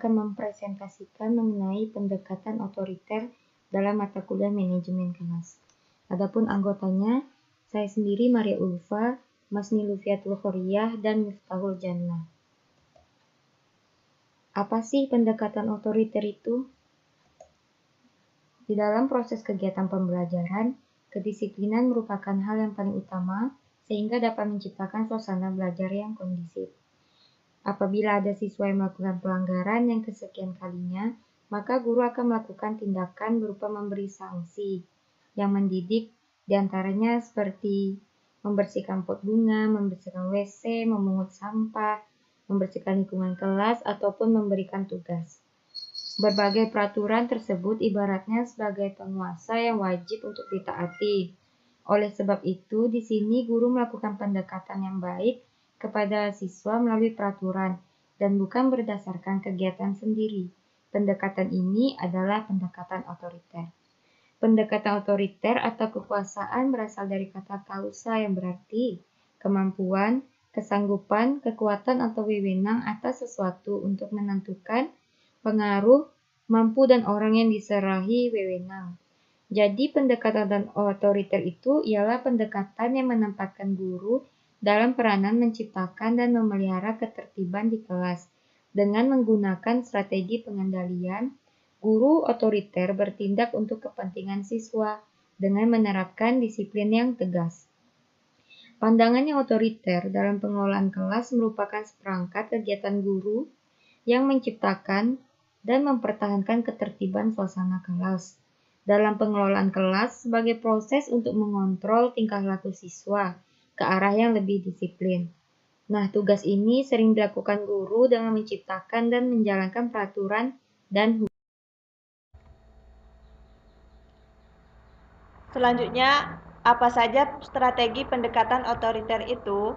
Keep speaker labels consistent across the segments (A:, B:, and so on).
A: akan mempresentasikan mengenai pendekatan otoriter dalam mata kuliah manajemen kelas. Adapun anggotanya, saya sendiri Maria Ulfa, Mas Nilufiatul Khoriyah, dan Miftahul Jannah. Apa sih pendekatan otoriter itu? Di dalam proses kegiatan pembelajaran, kedisiplinan merupakan hal yang paling utama sehingga dapat menciptakan suasana belajar yang kondusif. Apabila ada siswa yang melakukan pelanggaran yang kesekian kalinya, maka guru akan melakukan tindakan berupa memberi sanksi yang mendidik, diantaranya seperti membersihkan pot bunga, membersihkan WC, memungut sampah, membersihkan lingkungan kelas, ataupun memberikan tugas. Berbagai peraturan tersebut ibaratnya sebagai penguasa yang wajib untuk ditaati. Oleh sebab itu, di sini guru melakukan pendekatan yang baik kepada siswa melalui peraturan dan bukan berdasarkan kegiatan sendiri. Pendekatan ini adalah pendekatan otoriter. Pendekatan otoriter atau kekuasaan berasal dari kata kausa yang berarti kemampuan, kesanggupan, kekuatan atau wewenang atas sesuatu untuk menentukan pengaruh, mampu dan orang yang diserahi wewenang. Jadi pendekatan otoriter itu ialah pendekatan yang menempatkan guru dalam peranan menciptakan dan memelihara ketertiban di kelas. Dengan menggunakan strategi pengendalian, guru otoriter bertindak untuk kepentingan siswa dengan menerapkan disiplin yang tegas. Pandangan yang otoriter dalam pengelolaan kelas merupakan seperangkat kegiatan guru yang menciptakan dan mempertahankan ketertiban suasana kelas. Dalam pengelolaan kelas sebagai proses untuk mengontrol tingkah laku siswa ke arah yang lebih disiplin. Nah, tugas ini sering dilakukan guru dengan menciptakan dan menjalankan peraturan dan hukum.
B: Selanjutnya, apa saja strategi pendekatan otoriter itu?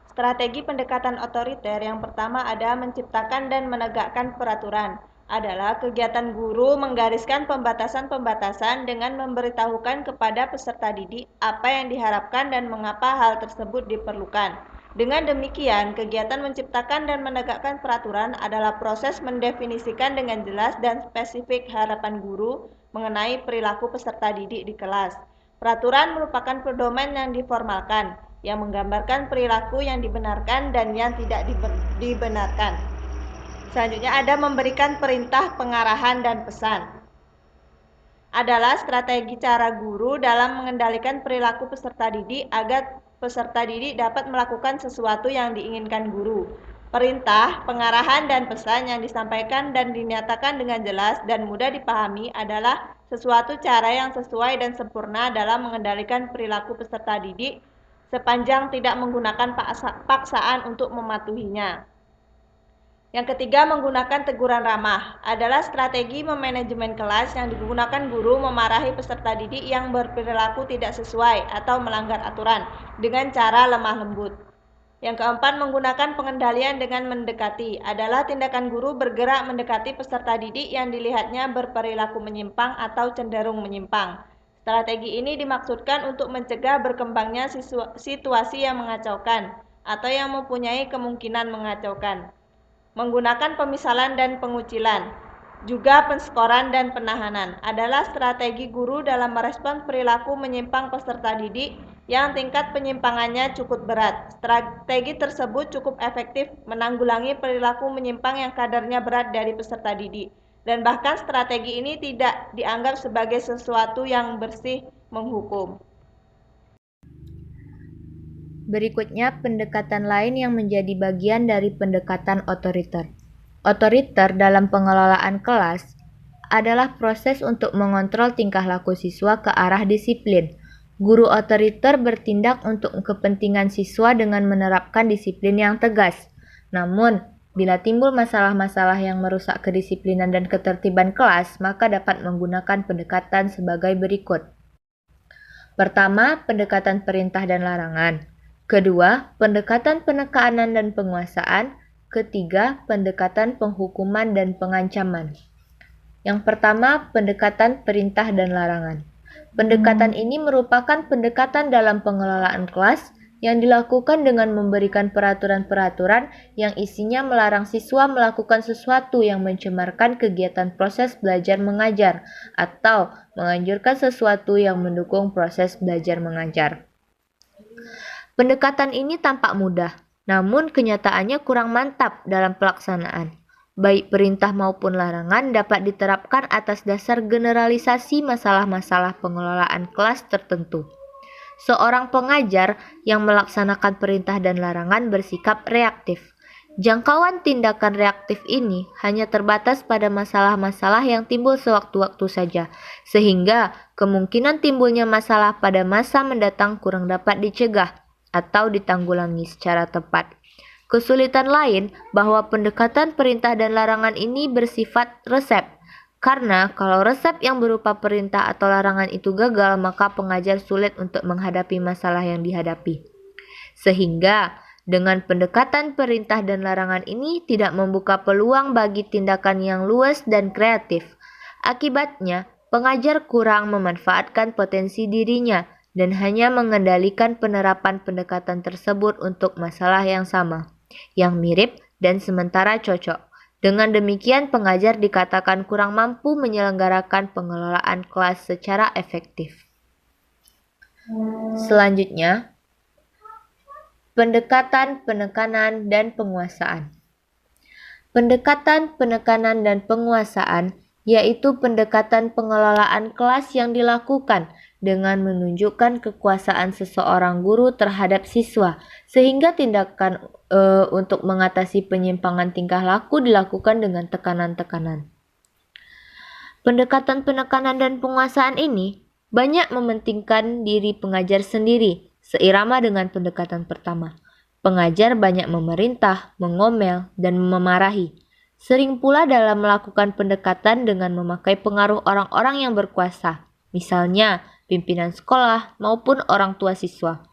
B: Strategi pendekatan otoriter yang pertama ada menciptakan dan menegakkan peraturan. Adalah kegiatan guru menggariskan pembatasan-pembatasan dengan memberitahukan kepada peserta didik apa yang diharapkan dan mengapa hal tersebut diperlukan. Dengan demikian, kegiatan menciptakan dan menegakkan peraturan adalah proses mendefinisikan dengan jelas dan spesifik harapan guru mengenai perilaku peserta didik di kelas. Peraturan merupakan pedoman yang diformalkan, yang menggambarkan perilaku yang dibenarkan dan yang tidak dibenarkan. Selanjutnya ada memberikan perintah, pengarahan, dan pesan. Adalah strategi cara guru dalam mengendalikan perilaku peserta didik agar peserta didik dapat melakukan sesuatu yang diinginkan guru. Perintah, pengarahan, dan pesan yang disampaikan dan dinyatakan dengan jelas dan mudah dipahami adalah sesuatu cara yang sesuai dan sempurna dalam mengendalikan perilaku peserta didik sepanjang tidak menggunakan paksaan untuk mematuhinya. Yang ketiga, menggunakan teguran ramah adalah strategi memanajemen kelas yang digunakan guru memarahi peserta didik yang berperilaku tidak sesuai atau melanggar aturan dengan cara lemah lembut. Yang keempat, menggunakan pengendalian dengan mendekati adalah tindakan guru bergerak mendekati peserta didik yang dilihatnya berperilaku menyimpang atau cenderung menyimpang. Strategi ini dimaksudkan untuk mencegah berkembangnya situasi yang mengacaukan atau yang mempunyai kemungkinan mengacaukan. Menggunakan pemisalan dan pengucilan, juga penskoran dan penahanan adalah strategi guru dalam merespons perilaku menyimpang peserta didik yang tingkat penyimpangannya cukup berat. Strategi tersebut cukup efektif menanggulangi perilaku menyimpang yang kadarnya berat dari peserta didik. Dan bahkan strategi ini tidak dianggap sebagai sesuatu yang bersih menghukum.
C: Berikutnya, pendekatan lain yang menjadi bagian dari pendekatan otoriter. Otoriter dalam pengelolaan kelas adalah proses untuk mengontrol tingkah laku siswa ke arah disiplin. Guru otoriter bertindak untuk kepentingan siswa dengan menerapkan disiplin yang tegas. Namun, bila timbul masalah-masalah yang merusak kedisiplinan dan ketertiban kelas, maka dapat menggunakan pendekatan sebagai berikut. Pertama, pendekatan perintah dan larangan. Kedua, pendekatan penekanan dan penguasaan. Ketiga, pendekatan penghukuman dan pengancaman. Yang pertama, pendekatan perintah dan larangan. Pendekatan ini merupakan pendekatan dalam pengelolaan kelas yang dilakukan dengan memberikan peraturan-peraturan yang isinya melarang siswa melakukan sesuatu yang mencemarkan kegiatan proses belajar mengajar atau menganjurkan sesuatu yang mendukung proses belajar mengajar. Pendekatan ini tampak mudah, namun kenyataannya kurang mantap dalam pelaksanaan. Baik perintah maupun larangan dapat diterapkan atas dasar generalisasi masalah-masalah pengelolaan kelas tertentu. Seorang pengajar yang melaksanakan perintah dan larangan bersikap reaktif. Jangkauan tindakan reaktif ini hanya terbatas pada masalah-masalah yang timbul sewaktu-waktu saja, sehingga kemungkinan timbulnya masalah pada masa mendatang kurang dapat dicegah atau ditanggulangi secara tepat. Kesulitan lain bahwa pendekatan perintah dan larangan ini bersifat resep. Karena kalau resep yang berupa perintah atau larangan itu gagal, maka pengajar sulit untuk menghadapi masalah yang dihadapi. Sehingga dengan pendekatan perintah dan larangan ini tidak membuka peluang bagi tindakan yang luas dan kreatif. Akibatnya, pengajar kurang memanfaatkan potensi dirinya dan hanya mengendalikan penerapan pendekatan tersebut untuk masalah yang sama, yang mirip dan sementara cocok. Dengan demikian, pengajar dikatakan kurang mampu menyelenggarakan pengelolaan kelas secara efektif. Selanjutnya, pendekatan, penekanan, dan penguasaan. Pendekatan, penekanan, dan penguasaan yaitu pendekatan pengelolaan kelas yang dilakukan dengan menunjukkan kekuasaan seseorang guru terhadap siswa, sehingga tindakan untuk mengatasi penyimpangan tingkah laku dilakukan dengan tekanan-tekanan. Pendekatan penekanan dan penguasaan ini banyak mementingkan diri pengajar sendiri, seirama dengan pendekatan pertama. Pengajar banyak memerintah, mengomel, dan memarahi. Sering pula dalam melakukan pendekatan dengan memakai pengaruh orang-orang yang berkuasa, misalnya pimpinan sekolah maupun orang tua siswa.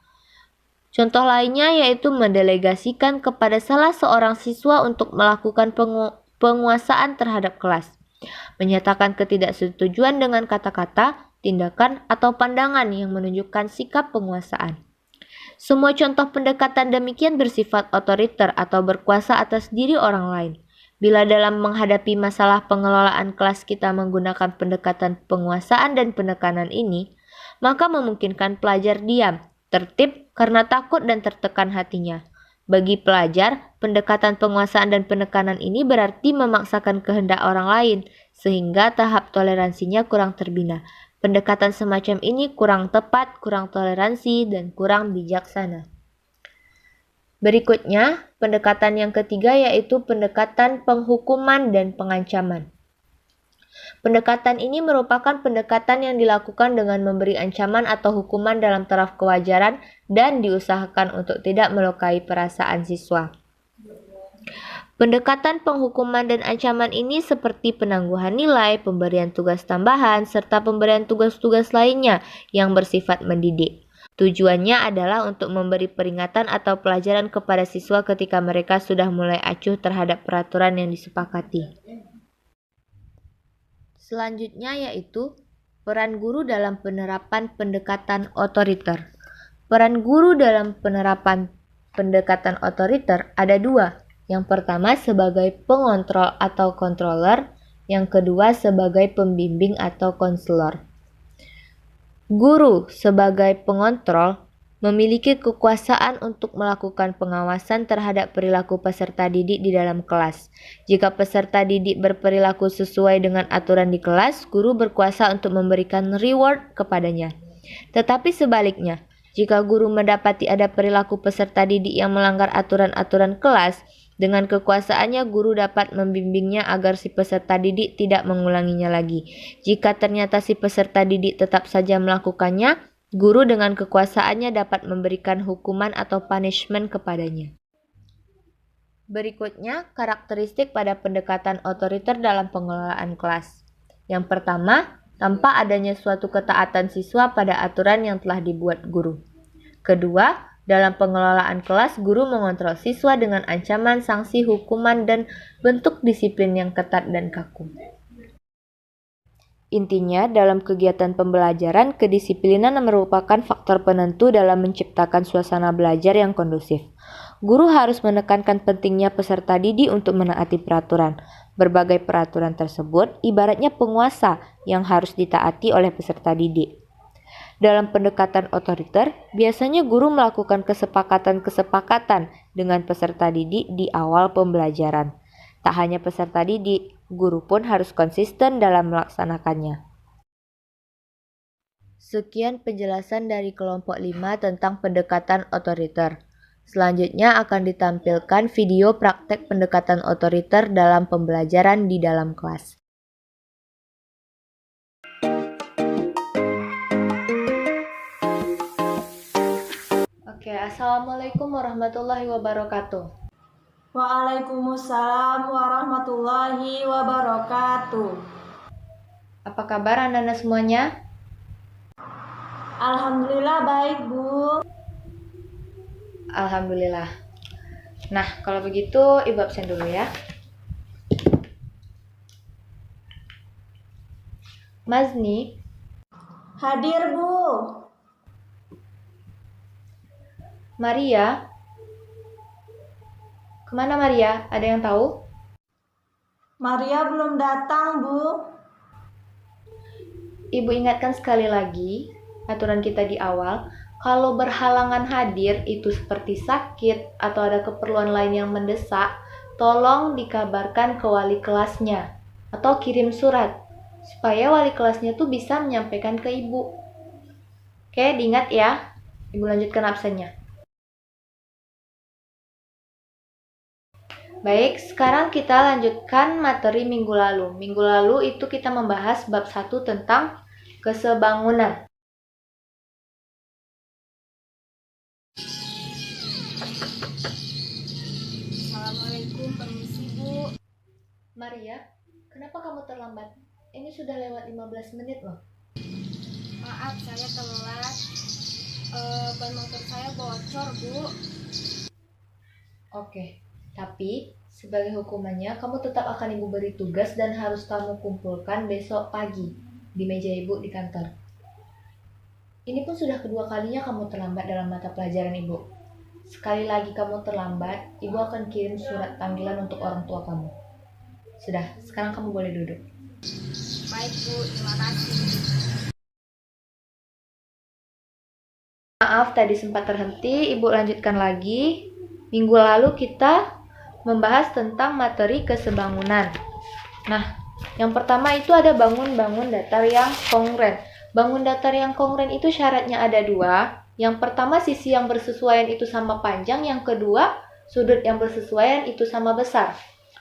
C: Contoh lainnya yaitu mendelegasikan kepada salah seorang siswa untuk melakukan penguasaan terhadap kelas, menyatakan ketidaksetujuan dengan kata-kata, tindakan, atau pandangan yang menunjukkan sikap penguasaan. Semua contoh pendekatan demikian bersifat otoriter atau berkuasa atas diri orang lain. Bila dalam menghadapi masalah pengelolaan kelas kita menggunakan pendekatan penguasaan dan penekanan ini, maka memungkinkan pelajar diam, tertib karena takut dan tertekan hatinya. Bagi pelajar, pendekatan penguasaan dan penekanan ini berarti memaksakan kehendak orang lain, sehingga tahap toleransinya kurang terbina. Pendekatan semacam ini kurang tepat, kurang toleransi, dan kurang bijaksana. Berikutnya, pendekatan yang ketiga yaitu pendekatan penghukuman dan pengancaman. Pendekatan ini merupakan pendekatan yang dilakukan dengan memberi ancaman atau hukuman dalam taraf kewajaran dan diusahakan untuk tidak melukai perasaan siswa. Pendekatan penghukuman dan ancaman ini seperti penangguhan nilai, pemberian tugas tambahan, serta pemberian tugas-tugas lainnya yang bersifat mendidik. Tujuannya adalah untuk memberi peringatan atau pelajaran kepada siswa ketika mereka sudah mulai acuh terhadap peraturan yang disepakati. Selanjutnya yaitu peran guru dalam penerapan pendekatan otoriter. Peran guru dalam penerapan pendekatan otoriter ada dua. Yang pertama sebagai pengontrol atau controller, yang kedua sebagai pembimbing atau konselor. Guru sebagai pengontrol memiliki kekuasaan untuk melakukan pengawasan terhadap perilaku peserta didik di dalam kelas. Jika peserta didik berperilaku sesuai dengan aturan di kelas, guru berkuasa untuk memberikan reward kepadanya. Tetapi sebaliknya, jika guru mendapati ada perilaku peserta didik yang melanggar aturan-aturan kelas, dengan kekuasaannya guru dapat membimbingnya agar si peserta didik tidak mengulanginya lagi. Jika ternyata si peserta didik tetap saja melakukannya, guru dengan kekuasaannya dapat memberikan hukuman atau punishment kepadanya. Berikutnya, karakteristik pada pendekatan otoriter dalam pengelolaan kelas. Yang pertama, tanpa adanya suatu ketaatan siswa pada aturan yang telah dibuat guru. Kedua, dalam pengelolaan kelas, guru mengontrol siswa dengan ancaman, sanksi, hukuman, dan bentuk disiplin yang ketat dan kaku. Intinya, dalam kegiatan pembelajaran, kedisiplinan merupakan faktor penentu dalam menciptakan suasana belajar yang kondusif. Guru harus menekankan pentingnya peserta didik untuk menaati peraturan. Berbagai peraturan tersebut ibaratnya penguasa yang harus ditaati oleh peserta didik. Dalam pendekatan otoriter, biasanya guru melakukan kesepakatan-kesepakatan dengan peserta didik di awal pembelajaran. Tak hanya peserta didik, guru pun harus konsisten dalam melaksanakannya. Sekian penjelasan dari kelompok 5 tentang pendekatan otoriter. Selanjutnya akan ditampilkan video praktek pendekatan otoriter dalam pembelajaran di dalam kelas. Oke, Assalamualaikum warahmatullahi wabarakatuh.
B: Waalaikumsalam warahmatullahi wabarakatuh.
C: Apa kabar anak-anak semuanya?
B: Alhamdulillah baik, Bu.
C: Alhamdulillah. Nah, kalau begitu Ibu absen dulu ya. Mazni,
B: Hadir, Bu.
C: Maria. Kemana Maria? Ada yang tahu?
B: Maria belum datang, Bu.
C: Ibu ingatkan sekali lagi aturan kita di awal. Kalau berhalangan hadir itu seperti sakit atau ada keperluan lain yang mendesak, tolong dikabarkan ke wali kelasnya atau kirim surat supaya wali kelasnya tuh bisa menyampaikan ke ibu. Oke, diingat ya. Ibu lanjutkan absennya. Baik, sekarang kita lanjutkan materi minggu lalu. Minggu lalu itu kita membahas bab 1 tentang kesebangunan.
D: Assalamualaikum, permisi Bu.
C: Maria, kenapa kamu terlambat? Ini sudah lewat 15 menit loh.
D: Maaf saya telat. Ban motor saya bocor, Bu.
C: Oke, tapi sebagai hukumannya kamu tetap akan ibu beri tugas dan harus kamu kumpulkan besok pagi di meja ibu di kantor. Ini pun sudah kedua kalinya kamu terlambat dalam mata pelajaran ibu. Sekali lagi kamu terlambat, ibu akan kirim surat panggilan untuk orang tua kamu. Sudah, sekarang kamu boleh duduk.
D: Baik Bu, terima kasih.
C: Maaf tadi sempat terhenti, ibu lanjutkan lagi. Minggu lalu kita membahas tentang materi kesebangunan. Nah, yang pertama itu ada bangun-bangun datar yang kongruent. Bangun datar yang kongruent itu syaratnya ada 2. Yang pertama sisi yang bersesuaian itu sama panjang, yang kedua sudut yang bersesuaian itu sama besar.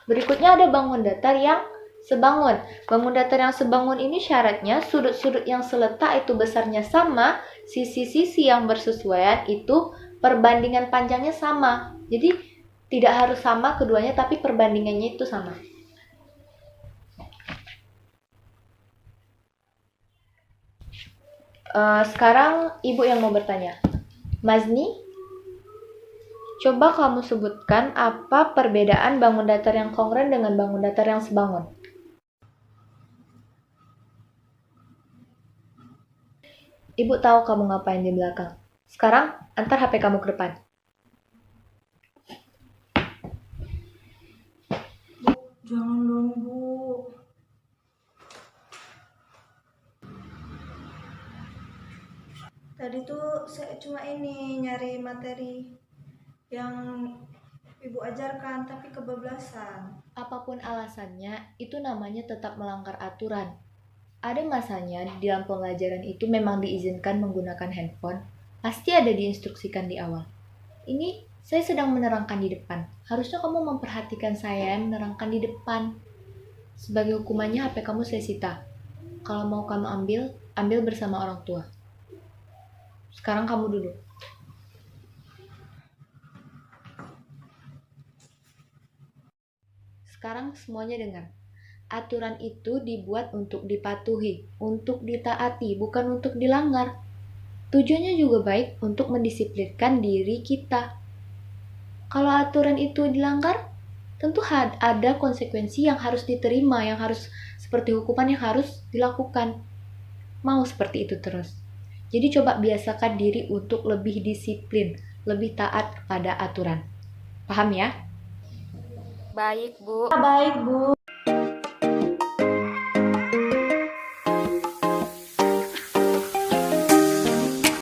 C: Berikutnya ada bangun datar yang sebangun. Bangun datar yang sebangun ini syaratnya sudut-sudut yang seletak itu besarnya sama, sisi-sisi yang bersesuaian itu perbandingan panjangnya sama. Jadi tidak harus sama keduanya, tapi perbandingannya itu sama. Sekarang ibu yang mau bertanya. Mazni, coba kamu sebutkan apa perbedaan bangun datar yang kongruent dengan bangun datar yang sebangun. Ibu tahu kamu ngapain di belakang. Sekarang antar HP kamu ke depan.
B: Jangan dong, Bu. Tadi tuh saya cuma nyari materi yang Ibu ajarkan, tapi kebablasan.
C: Apapun alasannya, itu namanya tetap melanggar aturan. Ada masanya di dalam pembelajaran itu memang diizinkan menggunakan handphone. Pasti ada diinstruksikan di awal. Ini saya sedang menerangkan di depan. Harusnya kamu memperhatikan saya yang menerangkan di depan. Sebagai hukumannya HP kamu saya sita. Kalau mau kamu ambil bersama orang tua. Sekarang kamu duduk. Sekarang semuanya dengar. Aturan itu dibuat untuk dipatuhi, untuk ditaati, bukan untuk dilanggar. Tujuannya juga baik untuk mendisiplinkan diri kita. Kalau aturan itu dilanggar, tentu ada konsekuensi yang harus diterima, yang harus seperti hukuman yang harus dilakukan. Mau seperti itu terus. Jadi coba biasakan diri untuk lebih disiplin, lebih taat kepada aturan. Paham ya?
D: Baik, Bu.
B: Baik, Bu.